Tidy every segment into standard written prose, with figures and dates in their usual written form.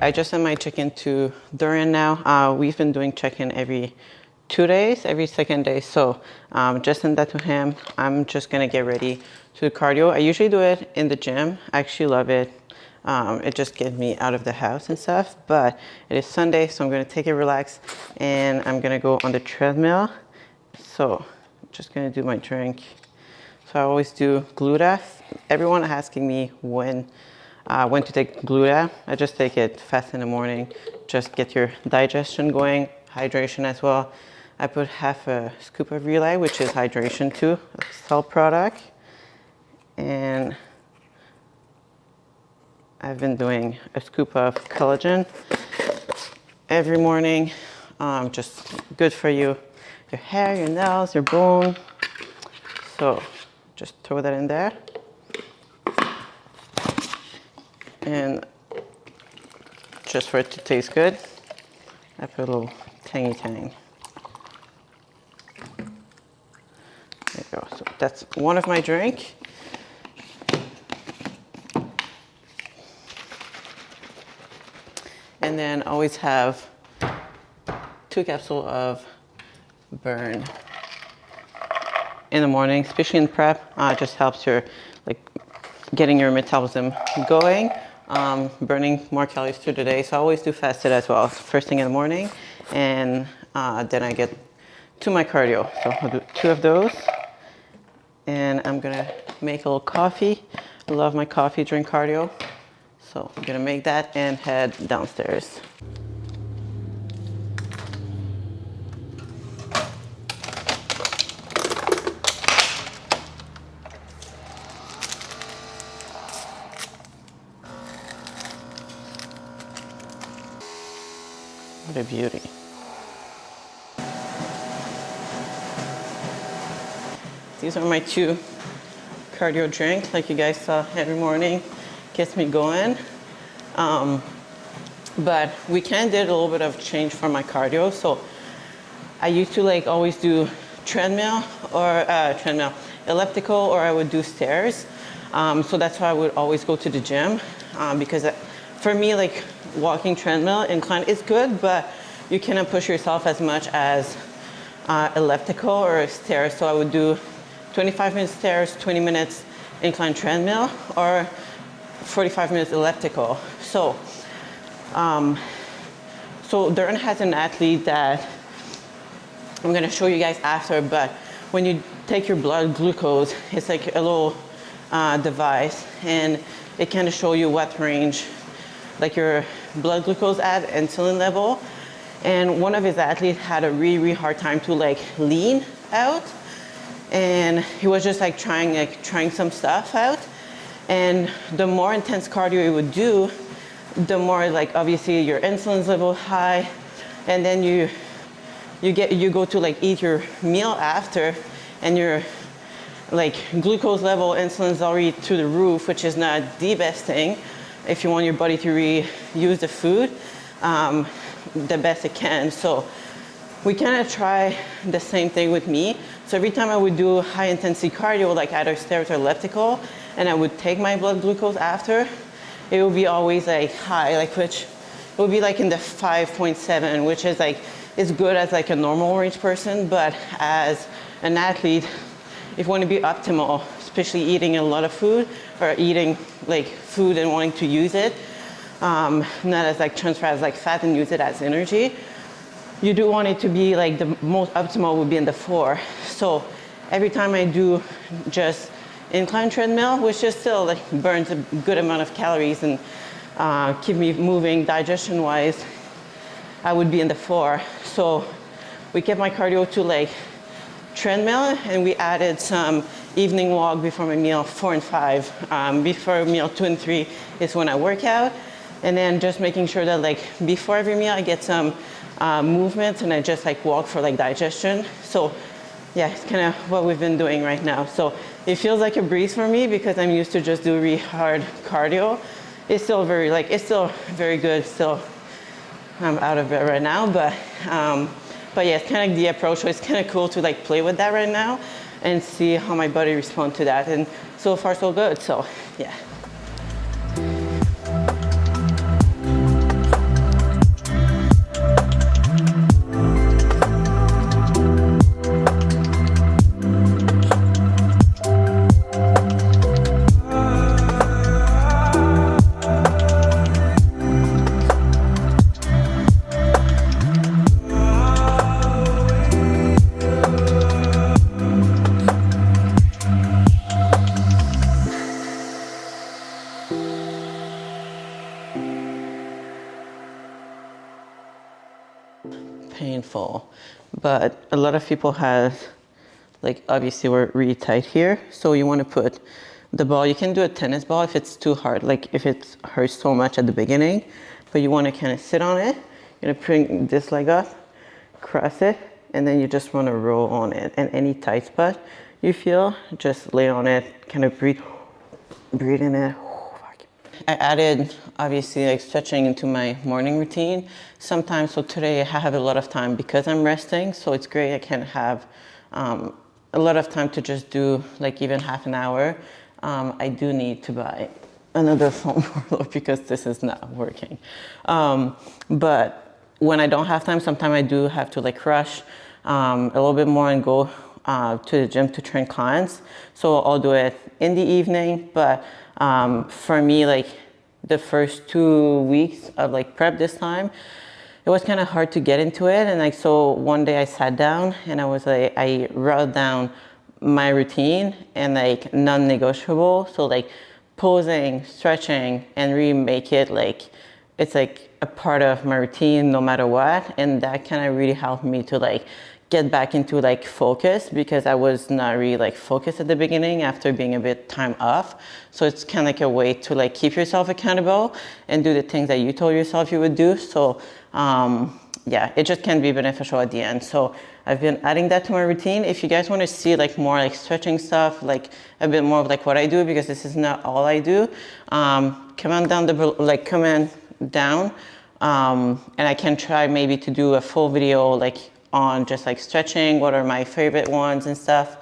I just sent my chicken to Dorian now. We've been doing check-in every 2 days, every second day. So just send that to him. I'm just gonna get ready to do cardio. I usually do it in the gym. I actually love it. It just gets me out of the house and stuff, but it is Sunday, so I'm gonna take it relaxed and I'm gonna go on the treadmill. So I'm just gonna do my drink. So I always do Gluta. Everyone asking me when to take Gluta. I just take it fast in the morning. Just get your digestion going, hydration as well. I put half a scoop of Relay, which is hydration too, a Cell product. And I've been doing a scoop of collagen every morning. Just good for you, your hair, your nails, your bone. So just throw that in there. And just for it to taste good, I put a little tangy tang. There you go. So that's one of my drink. And then always have 2 capsules of burn in the morning, especially in prep. Just helps your getting your metabolism going, burning more calories through the day. So I always do fasted as well, first thing in the morning, and then I get to my cardio. So I'll do 2 of those, and I'm gonna make a little coffee. I love my coffee during cardio. So I'm gonna make that and head downstairs. What a beauty. These are my 2 cardio drinks, like you guys saw every morning. Gets me going. But we did a little bit of change for my cardio. So I used to always do treadmill or elliptical, or I would do stairs. So that's why I would always go to the gym, because for me, walking treadmill incline is good, but you cannot push yourself as much as elliptical or stairs. So I would do 25 minutes stairs, 20 minutes incline treadmill, or 45 minutes elliptical. So Darren has an athlete that I'm gonna show you guys after, but when you take your blood glucose, it's like a little device, and it kind of show you what range your blood glucose at, insulin level. And one of his athletes had a really hard time to lean out, and he was just trying some stuff out. And the more intense cardio you would do, the more obviously your insulin's level high, and then you go to eat your meal after, and your glucose level, insulin's already through the roof, which is not the best thing if you want your body to reuse the food the best it can. So we kind of try the same thing with me. So every time I would do high intensity cardio, either stairs or elliptical, and I would take my blood glucose after, it would be always high, which would be in the 5.7, which is is good as a normal range person, but as an athlete, if you want to be optimal, especially eating a lot of food or eating food and wanting to use it, not as transfer as fat and use it as energy, you do want it to be the most optimal would be in the 4. So every time I do just incline treadmill, which just still burns a good amount of calories and keep me moving digestion wise, I would be in the 4. So we kept my cardio to treadmill, and we added some evening walk before my meal 4 and 5. Before meal 2 and 3 is when I work out, and then just making sure that before every meal I get some movement, and I just walk for digestion. So yeah, it's kind of what we've been doing right now. So it feels like a breeze for me because I'm used to just do really hard cardio. It's still very very good. Still, I'm out of it right now, but yeah, it's kind of the approach. So it's kind of cool to play with that right now and see how my body responds to that. And so far so good. So yeah. painful, but a lot of people have, like, obviously we're really tight here, so you want to put the ball, you can do a tennis ball if it's too hard, like if it hurts so much at the beginning, but you want to kind of sit on it. You're going to bring this leg up, cross it, and then you just want to roll on it. And any tight spot you feel, just lay on it, kind of breathe in it. I added, obviously, like stretching into my morning routine sometimes. So today I have a lot of time because I'm resting, so it's great. I can have a lot of time to just do like even half an hour. I do need to buy another foam roller because this is not working. But when I don't have time, sometimes I do have to like rush a little bit more and go to the gym to train clients. So I'll do it in the evening. But for me, like the first 2 weeks of like prep this time, it was kind of hard to get into it. And like, so one day I sat down and I was like, I wrote down my routine and like non-negotiable. So like posing, stretching, and really make it like, it's like a part of my routine no matter what. And that kind of really helped me to like get back into like focus, because I was not really like focused at the beginning after being a bit time off. So it's kind of like a way to like keep yourself accountable and do the things that you told yourself you would do. So yeah, it just can be beneficial at the end. So I've been adding that to my routine. If you guys want to see like more like stretching stuff, like a bit more of like what I do, because this is not all I do, comment down, and I can try maybe to do a full video like on just like stretching, what are my favorite ones and stuff,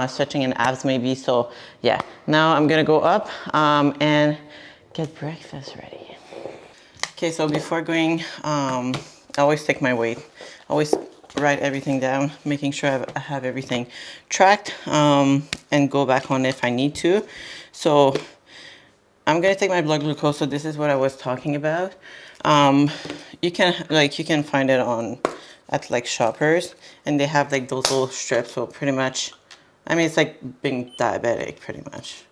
stretching and abs maybe. So yeah, now I'm gonna go up and get breakfast ready. Okay, so before going, I always take my weight. I always write everything down, making sure I have everything tracked, and go back on it if I need to. So I'm gonna take my blood glucose. So this is what I was talking about. You can find it at like Shoppers, and they have like those little strips. So pretty much, I mean, it's like being diabetic pretty much.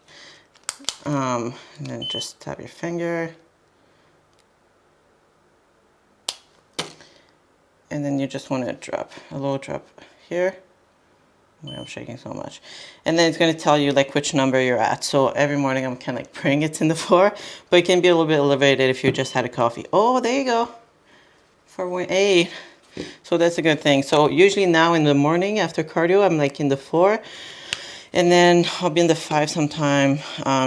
And then just tap your finger. And then you just want to drop a little drop here. I'm shaking so much. And then it's going to tell you like which number you're at. So every morning I'm kind of like praying it's in the 4, but it can be a little bit elevated if you just had a coffee. Oh, there you go. 4.8. So that's a good thing. So usually now in the morning after cardio, I'm like in the 4. And then I'll be in the 5 sometime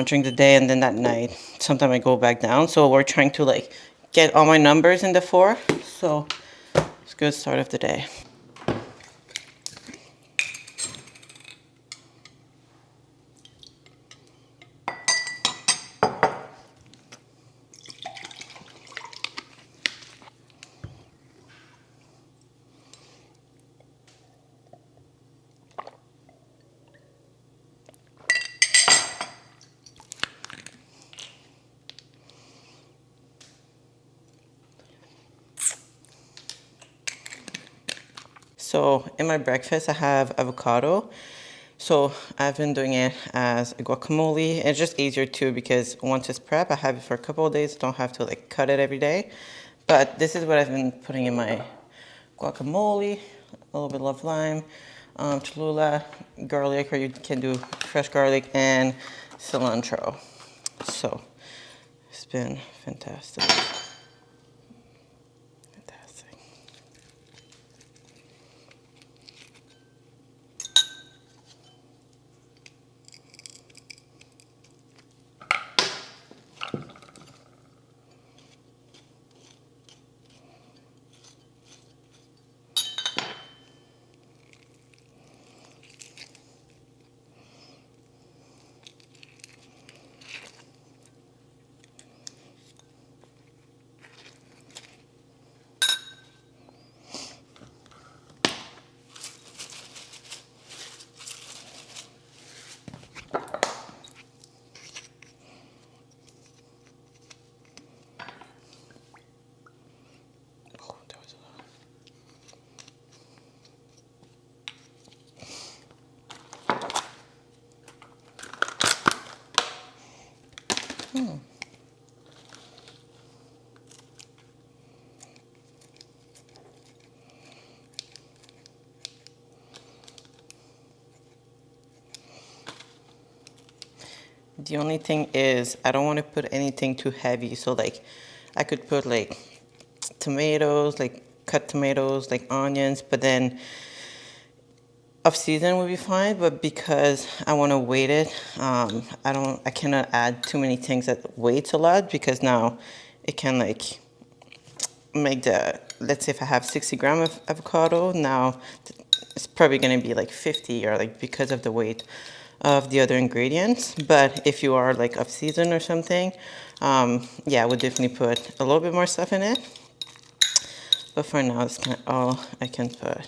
during the day, and then at night, sometime I go back down. So we're trying to like get all my numbers in the 4. So it's a good start of the day. So in my breakfast, I have avocado. So I've been doing it as a guacamole. It's just easier too, because once it's prep, I have it for a couple of days. Don't have to like cut it every day. But this is what I've been putting in my guacamole. A little bit of lime, Cholula, garlic, or you can do fresh garlic, and cilantro. So it's been fantastic. The only thing is I don't want to put anything too heavy. So like I could put like tomatoes, like cut tomatoes, like onions, but then off season would be fine. But because I want to weight it, I cannot add too many things that weights a lot, because now it can like make the, let's say if I have 60 grams of avocado, now it's probably going to be like 50, or like because of the weight of the other ingredients. But if you are like off season or something, yeah, I would definitely put a little bit more stuff in it. But for now, it's kind of all I can put.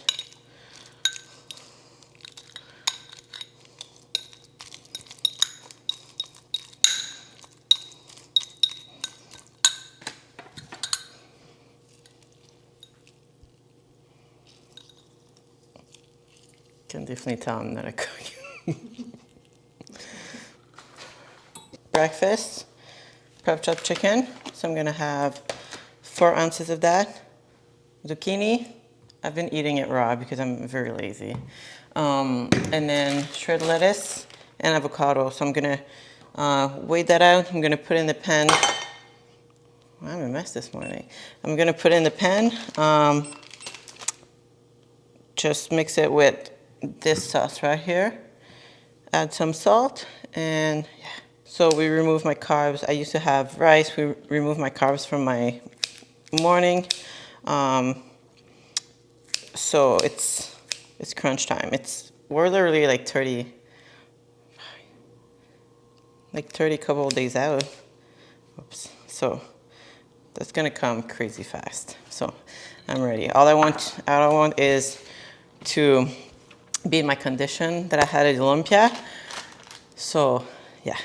Can definitely tell I'm not a cook. Breakfast, prep chop chicken. So I'm gonna have 4 ounces of that. Zucchini, I've been eating it raw because I'm very lazy. And then shredded lettuce and avocado. So I'm gonna weigh that out. I'm gonna put in the pan. I'm a mess this morning. I'm gonna put in the pan. Just mix it with this sauce right here. Add some salt, and yeah. So we remove my carbs. I used to have rice. We remove my carbs from my morning. So it's crunch time. We're literally like 30 couple of days out. Oops. So that's gonna come crazy fast. So I'm ready. All I want is to be in my condition that I had at Olympia. So yeah.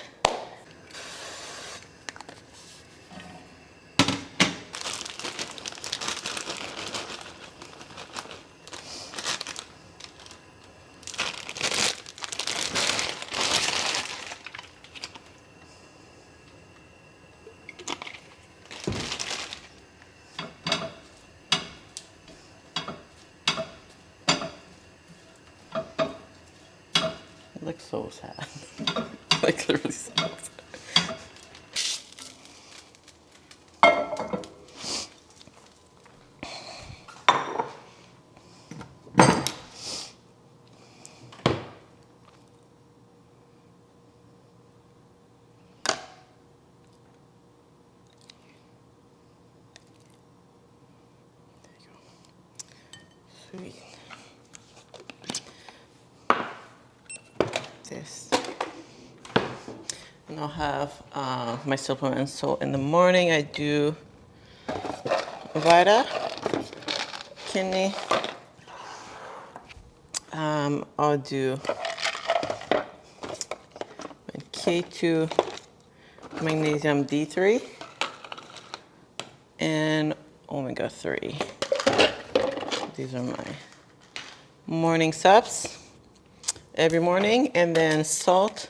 It looks so sad. Like literally so sad. Sweet. This. And I'll have my supplements. So in the morning I do Vita, kidney. I'll do K2, magnesium D3, and omega 3. These are my morning subs every morning. And then salt.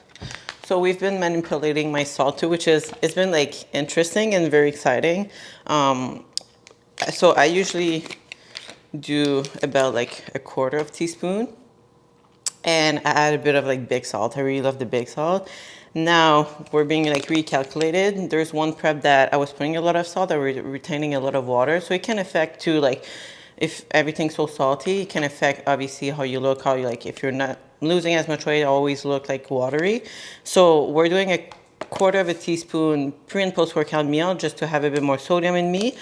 So we've been manipulating my salt too, it's been like interesting and very exciting. So I usually do about like a 1/4 teaspoon, and I add a bit of like big salt. I really love the big salt. Now we're being like recalculated. There's one prep that I was putting a lot of salt, that we're retaining a lot of water. So it can affect too, like if everything's so salty, it can affect obviously how you look, how you like, if you're not losing as much weight, always look like watery. So we're doing a 1/4 teaspoon pre and post workout meal, just to have a bit more sodium in me,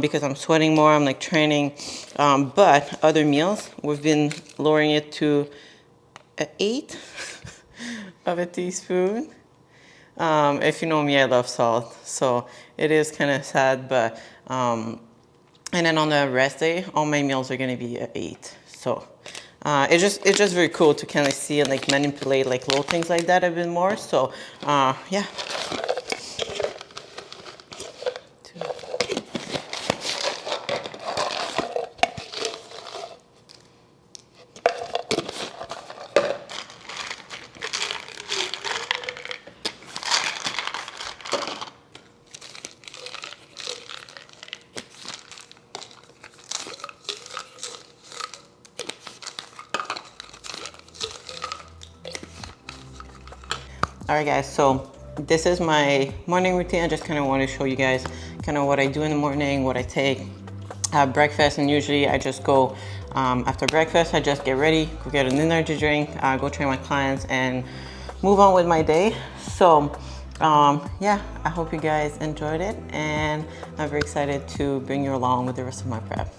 because I'm sweating more, I'm like training. But other meals, we've been lowering it to 1/8 of a teaspoon. If you know me, I love salt, so it is kind of sad, but and then on the rest day, all my meals are gonna be at 8. So it's just very cool to kind of see and like manipulate like little things like that a bit more. So yeah. All right, guys, so this is my morning routine. I just kind of want to show you guys kind of what I do in the morning, what I take. Breakfast, and usually I just go after breakfast, I just get ready, go get an energy drink, go train my clients, and move on with my day. So yeah, I hope you guys enjoyed it, and I'm very excited to bring you along with the rest of my prep.